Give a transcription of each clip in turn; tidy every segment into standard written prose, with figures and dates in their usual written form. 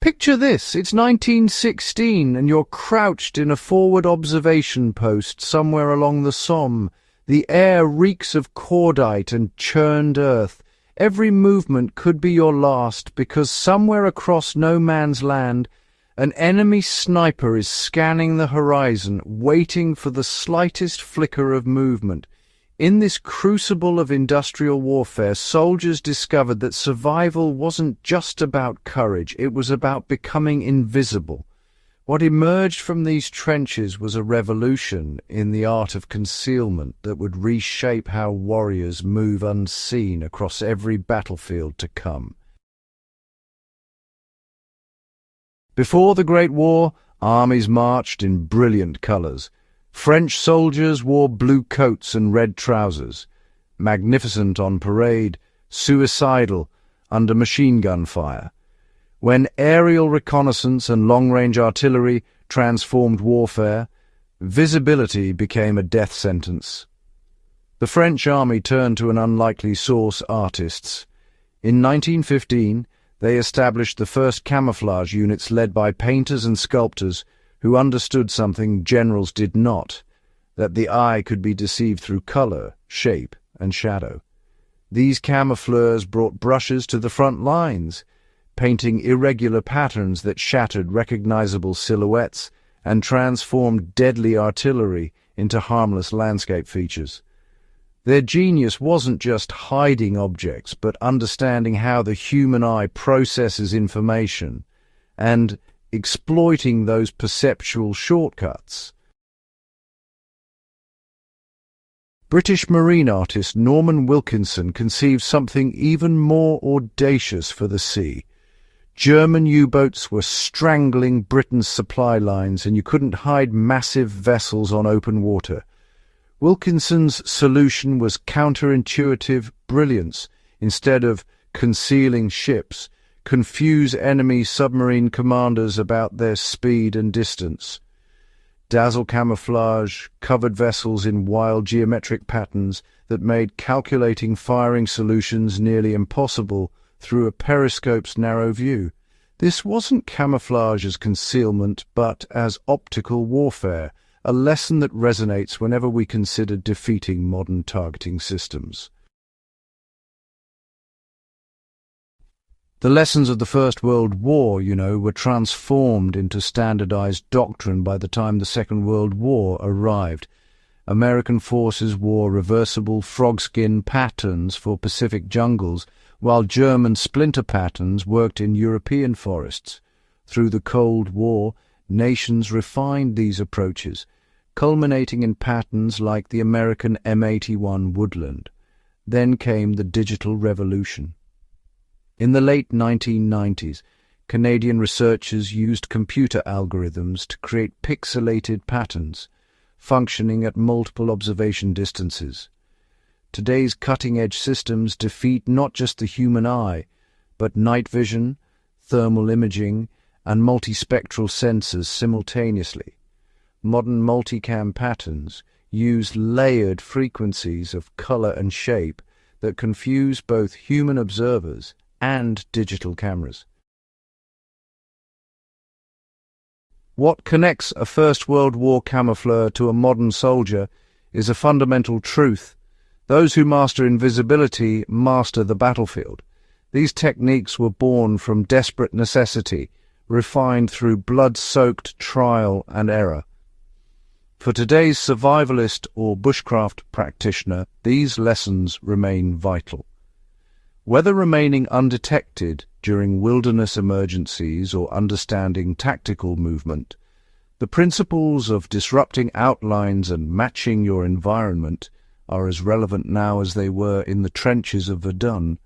Picture this, it's 1916 and you're crouched in a forward observation post somewhere along the Somme. The air reeks of cordite and churned earth. Every movement could be your last because somewhere across no man's land, an enemy sniper is scanning the horizon, waiting for the slightest flicker of movement. In this crucible of industrial warfare, soldiers discovered that survival wasn't just about courage, it was about becoming invisible. What emerged from these trenches was a revolution in the art of concealment that would reshape how warriors move unseen across every battlefield to come. Before the Great War, armies marched in brilliant colours. French soldiers wore blue coats and red trousers, magnificent on parade, suicidal under machine gun fire. When aerial reconnaissance and long-range artillery transformed warfare, visibility became a death sentence. The French army turned to an unlikely source: artists. In 1915, they established the first camouflage units led by painters and sculptors who understood something generals did not, that the eye could be deceived through color, shape, and shadow. These camoufleurs brought brushes to the front lines, painting irregular patterns that shattered recognizable silhouettes and transformed deadly artillery into harmless landscape features. Their genius wasn't just hiding objects, but understanding how the human eye processes information and exploiting those perceptual shortcuts. British marine artist Norman Wilkinson conceived something even more audacious for the sea. German U-boats were strangling Britain's supply lines, and you couldn't hide massive vessels on open water. Wilkinson's solution was counterintuitive brilliance. Instead of concealing ships, confuse enemy submarine commanders about their speed and distance. Dazzle camouflage covered vessels in wild geometric patterns that made calculating firing solutions nearly impossible through a periscope's narrow view. This wasn't camouflage as concealment, but as optical warfare, a lesson that resonates whenever we consider defeating modern targeting systems. The lessons of the First World War, were transformed into standardized doctrine by the time the Second World War arrived. American forces wore reversible frogskin patterns for Pacific jungles, while German splinter patterns worked in European forests. Through the Cold War, nations refined these approaches, culminating in patterns like the American M81 Woodland. Then came the digital revolution. In the late 1990s, Canadian researchers used computer algorithms to create pixelated patterns, functioning at multiple observation distances. Today's cutting-edge systems defeat not just the human eye, but night vision, thermal imaging, and multispectral sensors simultaneously. Modern multicam patterns use layered frequencies of color and shape that confuse both human observers and digital cameras. What connects a First World War camoufleur to a modern soldier is a fundamental truth. Those who master invisibility master the battlefield. These techniques were born from desperate necessity, refined through blood-soaked trial and error. For today's survivalist or bushcraft practitioner, these lessons remain vital. Whether remaining undetected during wilderness emergencies or understanding tactical movement, the principles of disrupting outlines and matching your environment are as relevant now as they were in the trenches of Verdun.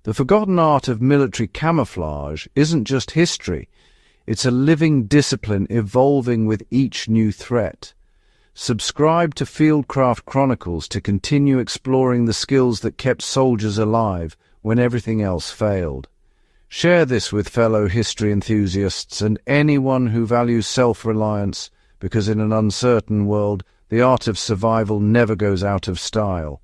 The forgotten art of military camouflage isn't just history, it's a living discipline evolving with each new threat. Subscribe to Fieldcraft Chronicles to continue exploring the skills that kept soldiers alive when everything else failed. Share this with fellow history enthusiasts and anyone who values self-reliance, because in an uncertain world, the art of survival never goes out of style.